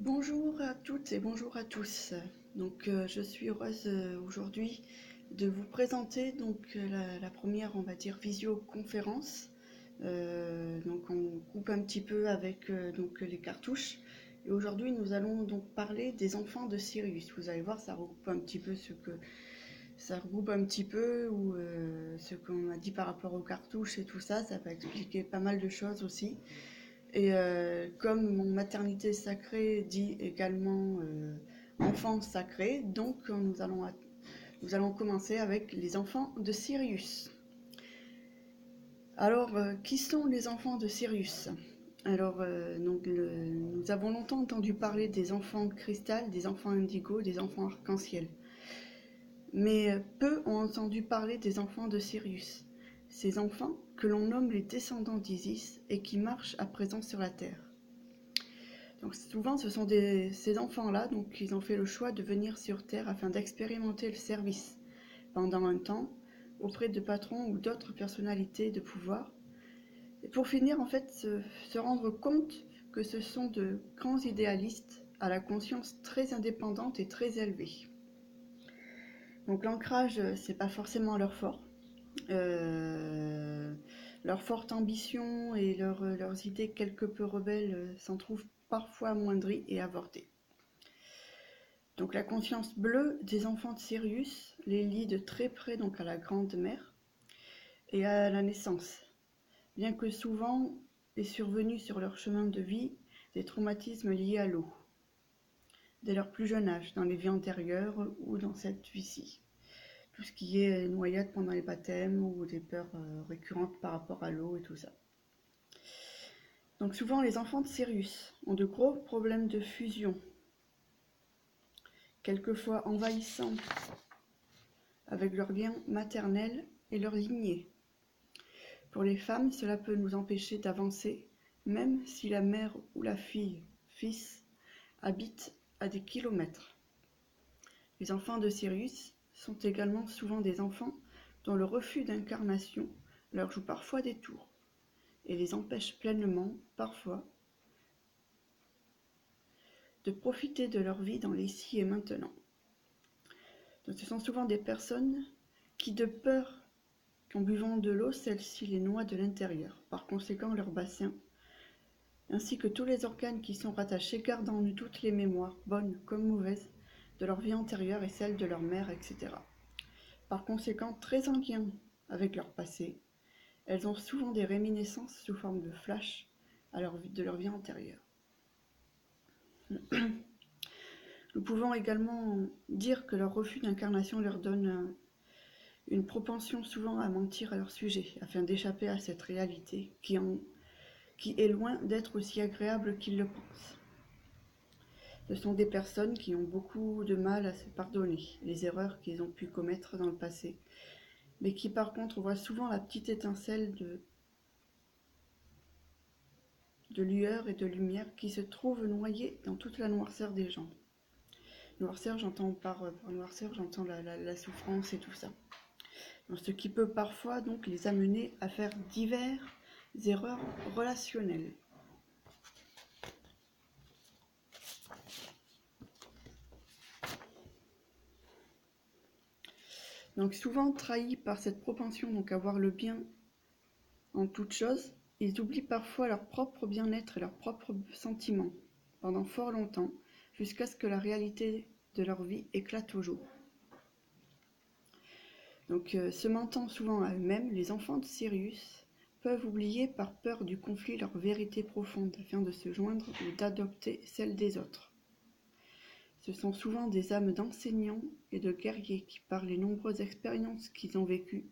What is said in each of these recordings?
Bonjour à toutes et bonjour à tous. Je suis heureuse aujourd'hui de vous présenter la première, on va dire, visioconférence. On coupe un petit peu avec les cartouches. Et aujourd'hui, nous allons donc parler des enfants de Sirius. Vous allez voir, ça regroupe un petit peu ce qu'on a dit par rapport aux cartouches et tout ça. Ça va expliquer pas mal de choses aussi. Et comme mon maternité sacrée dit également enfant sacré, nous allons commencer avec les enfants de Sirius. Alors, qui sont les enfants de Sirius? Nous avons longtemps entendu parler des enfants cristal, des enfants indigo, des enfants arc-en-ciel. Mais peu ont entendu parler des enfants de Sirius. Ces enfants que l'on nomme les descendants d'Isis et qui marchent à présent sur la Terre. Donc souvent, ce sont ces enfants-là, donc ils ont fait le choix de venir sur Terre afin d'expérimenter le service pendant un temps auprès de patrons ou d'autres personnalités de pouvoir. Et pour finir, en fait, se rendre compte que ce sont de grands idéalistes à la conscience très indépendante et très élevée. Donc l'ancrage, c'est pas forcément leur fort. Leur forte ambition et leurs idées quelque peu rebelles s'en trouvent parfois amoindries et avortées. Donc la conscience bleue des enfants de Sirius les lie de très près donc à la Grande Mère et à la naissance, bien que souvent est survenu sur leur chemin de vie des traumatismes liés à l'eau, dès leur plus jeune âge, dans les vies antérieures ou dans cette vie-ci. Tout ce qui est noyade pendant les baptêmes ou des peurs récurrentes par rapport à l'eau et tout ça. Donc souvent les enfants de Sirius ont de gros problèmes de fusion, quelquefois envahissants avec leur lien maternel et leur lignée. Pour les femmes, cela peut nous empêcher d'avancer, même si la mère ou la fille, fils, habite à des kilomètres. Les enfants de Sirius sont également souvent des enfants dont le refus d'incarnation leur joue parfois des tours et les empêche pleinement, parfois, de profiter de leur vie dans l'ici et maintenant. Donc, ce sont souvent des personnes qui, de peur qu'en buvant de l'eau, celle-ci les noie de l'intérieur. Par conséquent, leur bassin, ainsi que tous les organes qui sont rattachés, gardent en eux toutes les mémoires, bonnes comme mauvaises, de leur vie antérieure et celle de leur mère, etc. Par conséquent, très en lien avec leur passé, elles ont souvent des réminiscences sous forme de flash de leur vie antérieure. Nous pouvons également dire que leur refus d'incarnation leur donne une propension souvent à mentir à leur sujet, afin d'échapper à cette réalité qui est loin d'être aussi agréable qu'ils le pensent. Ce sont des personnes qui ont beaucoup de mal à se pardonner les erreurs qu'ils ont pu commettre dans le passé, mais qui par contre voient souvent la petite étincelle de lueur et de lumière qui se trouve noyée dans toute la noirceur des gens. Noirceur, par noirceur, j'entends la souffrance et tout ça. Donc, ce qui peut parfois donc les amener à faire diverses erreurs relationnelles. Donc souvent trahis par cette propension donc à voir le bien en toute chose, ils oublient parfois leur propre bien-être et leurs propres sentiments pendant fort longtemps, jusqu'à ce que la réalité de leur vie éclate au jour. Donc se mentant souvent à eux-mêmes, les enfants de Sirius peuvent oublier par peur du conflit leur vérité profonde afin de se joindre ou d'adopter celle des autres. Ce sont souvent des âmes d'enseignants et de guerriers qui, par les nombreuses expériences qu'ils ont vécues,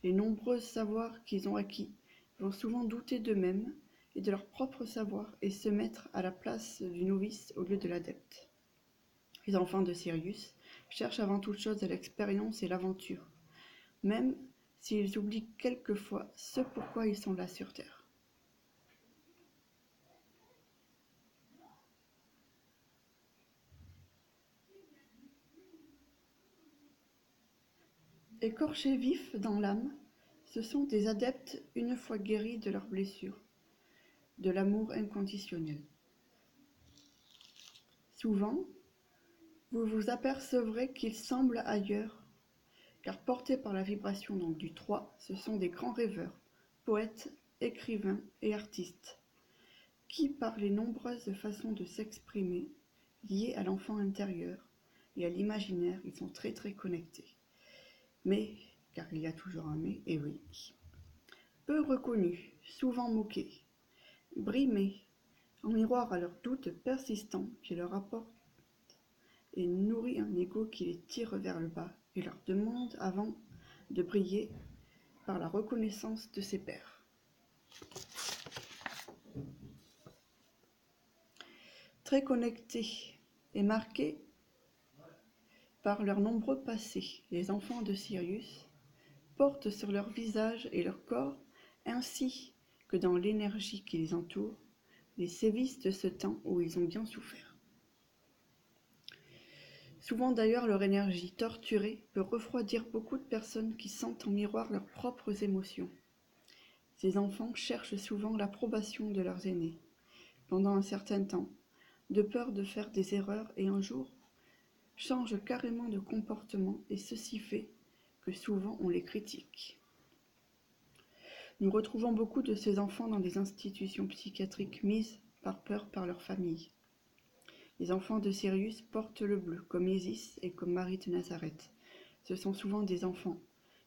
les nombreux savoirs qu'ils ont acquis, vont souvent douter d'eux-mêmes et de leur propre savoir et se mettre à la place du novice au lieu de l'adepte. Les enfants de Sirius cherchent avant toute chose l'expérience et l'aventure, même s'ils oublient quelquefois ce pourquoi ils sont là sur Terre. Écorchés vifs dans l'âme, ce sont des adeptes une fois guéris de leurs blessures, de l'amour inconditionnel. Souvent, vous vous apercevrez qu'ils semblent ailleurs, car portés par la vibration donc du 3, ce sont des grands rêveurs, poètes, écrivains et artistes, qui, par les nombreuses façons de s'exprimer, liées à l'enfant intérieur et à l'imaginaire, ils sont très très connectés. Mais, car il y a toujours un mais, et oui, peu reconnus, souvent moqués, brimés, en miroir à leurs doutes persistants qui leur apportent et nourrit un ego qui les tire vers le bas et leur demande avant de briller par la reconnaissance de ses pairs. Très connectés et marqués par leurs nombreux passés, les enfants de Sirius portent sur leur visage et leur corps, ainsi que dans l'énergie qui les entoure, les sévices de ce temps où ils ont bien souffert. Souvent d'ailleurs, leur énergie torturée peut refroidir beaucoup de personnes qui sentent en miroir leurs propres émotions. Ces enfants cherchent souvent l'approbation de leurs aînés, pendant un certain temps, de peur de faire des erreurs et un jour, changent carrément de comportement et ceci fait que souvent on les critique. Nous retrouvons beaucoup de ces enfants dans des institutions psychiatriques mises par peur par leur famille. Les enfants de Sirius portent le bleu, comme Isis et comme Marie de Nazareth. Ce sont souvent des enfants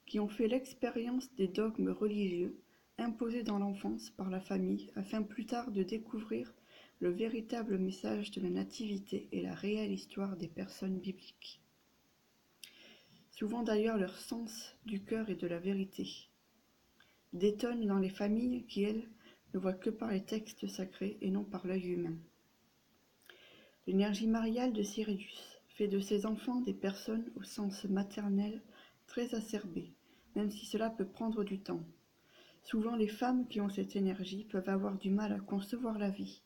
qui ont fait l'expérience des dogmes religieux imposés dans l'enfance par la famille afin plus tard de découvrir le véritable message de la nativité et la réelle histoire des personnes bibliques. Souvent d'ailleurs leur sens du cœur et de la vérité détonne dans les familles qui, elles, ne voient que par les textes sacrés et non par l'œil humain. L'énergie mariale de Sirius fait de ses enfants des personnes au sens maternel très acerbées, même si cela peut prendre du temps. Souvent les femmes qui ont cette énergie peuvent avoir du mal à concevoir la vie,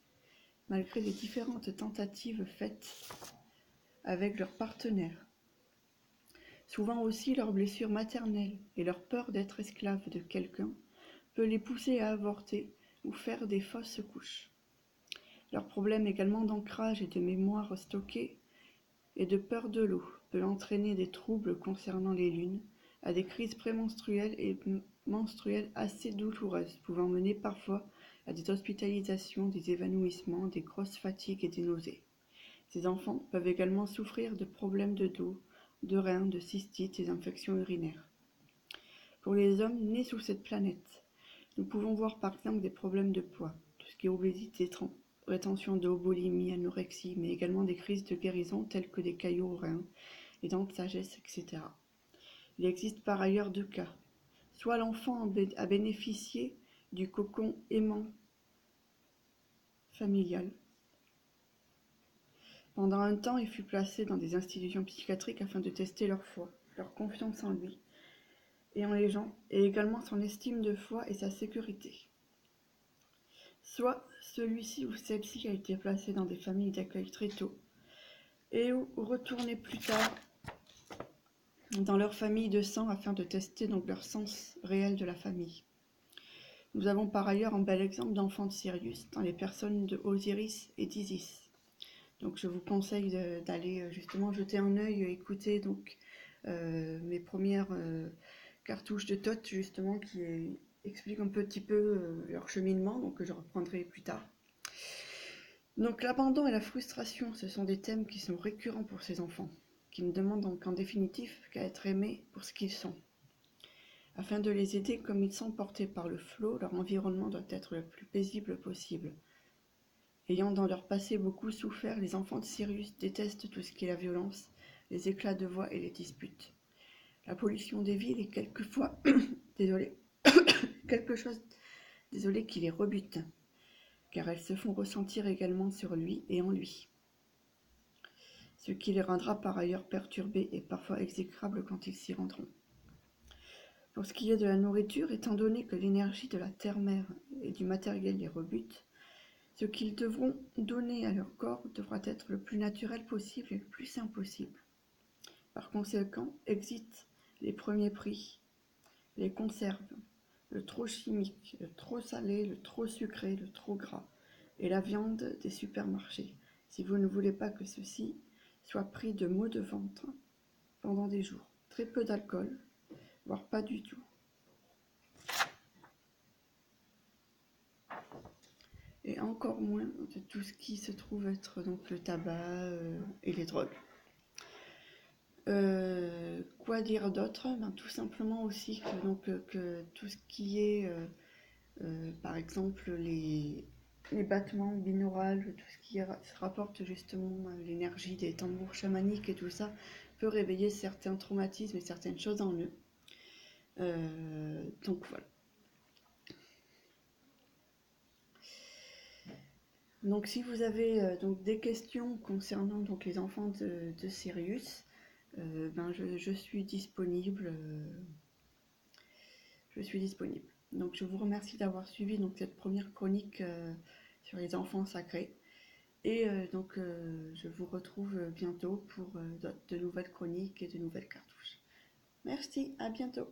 malgré les différentes tentatives faites avec leur partenaire. Souvent aussi leur blessure maternelle et leur peur d'être esclave de quelqu'un peut les pousser à avorter ou faire des fausses couches. Leur problème également d'ancrage et de mémoire stockée et de peur de l'eau peut entraîner des troubles concernant les lunes, à des crises prémenstruelles et menstruelles assez douloureuses, pouvant mener parfois à des hospitalisations, des évanouissements, des grosses fatigues et des nausées. Ces enfants peuvent également souffrir de problèmes de dos, de reins, de cystites et d'infections urinaires. Pour les hommes nés sous cette planète, nous pouvons voir par exemple des problèmes de poids, tout ce qui est obésité, rétention d'eau, boulimie, anorexie, mais également des crises de guérison telles que des caillots aux reins, les dents de sagesse, etc. Il existe par ailleurs deux cas. Soit l'enfant a bénéficié du cocon aimant familial pendant un temps et fut placé dans des institutions psychiatriques afin de tester leur foi, leur confiance en lui et en les gens, et également son estime de foi et sa sécurité. Soit celui-ci ou celle-ci a été placé dans des familles d'accueil très tôt et ou retourné plus tard dans leur famille de sang afin de tester donc leur sens réel de la famille. Nous avons par ailleurs un bel exemple d'enfant de Sirius dans les personnes de Osiris et d'Isis. Donc je vous conseille d'aller justement jeter un œil, écouter donc mes premières cartouches de Thoth justement qui expliquent un petit peu leur cheminement, donc que je reprendrai plus tard. Donc l'abandon et la frustration, ce sont des thèmes qui sont récurrents pour ces enfants, qui ne demandent donc en définitive qu'à être aimés pour ce qu'ils sont. Afin de les aider comme ils sont portés par le flot, leur environnement doit être le plus paisible possible. Ayant dans leur passé beaucoup souffert, les enfants de Sirius détestent tout ce qui est la violence, les éclats de voix et les disputes. La pollution des villes est quelquefois quelque chose qui les rebute, car elles se font ressentir également sur lui et en lui, ce qui les rendra par ailleurs perturbés et parfois exécrables quand ils s'y rendront. Pour ce qui est de la nourriture, étant donné que l'énergie de la terre-mère et du matériel les rebute, ce qu'ils devront donner à leur corps devra être le plus naturel possible et le plus sain possible. Par conséquent, existent les premiers prix, les conserves, le trop chimique, le trop salé, le trop sucré, le trop gras, et la viande des supermarchés. si vous ne voulez pas que ceci soit pris de maux de ventre pendant des jours. Très peu d'alcool, voire pas du tout. Et encore moins de tout ce qui se trouve être donc le tabac et les drogues. Quoi dire d'autre? Tout simplement aussi que tout ce qui est, par exemple, les battements binaurales, tout ce qui se rapporte justement à l'énergie des tambours chamaniques et tout ça, peut réveiller certains traumatismes et certaines choses en eux. Donc voilà. Donc si vous avez donc des questions concernant donc les enfants de Sirius, je suis disponible. Donc je vous remercie d'avoir suivi donc cette première chronique sur les enfants sacrés. Et je vous retrouve bientôt pour de nouvelles chroniques et de nouvelles cartouches. Merci, à bientôt.